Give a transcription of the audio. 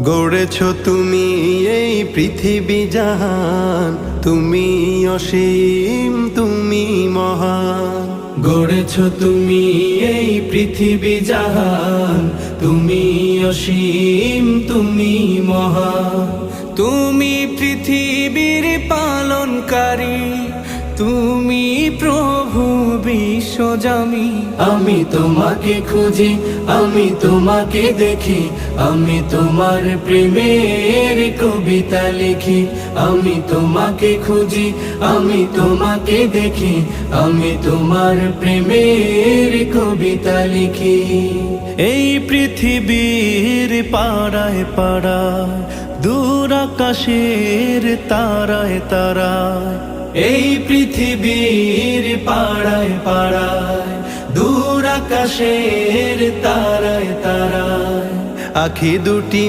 গড়েছ তুমি এই পৃথিবী জাহান, তুমি অসীম তুমি মহান। গড়েছ তুমি এই পৃথিবী জাহান, তুমি অসীম তুমি মহান। তুমি পৃথিবীর পালনকারী, তুমি প্রভু বিশ্বজামি। আমি তোমাকে খুঁজি, আমি তোমাকে দেখি, আমি তোমার প্রেমের কবিতা লিখি। আমি তোমাকে খুঁজি, আমি তোমাকে দেখি, আমি তোমার প্রেমের কবিতা লিখি। এই পৃথিবীর পাড়ায় পাড়ায়, দূর আকাশের তারায় তারায়, এই পৃথিবীর পাড়ায় পাড়ায়, দূর আকাশের তারায় তারায়, আখি দুটি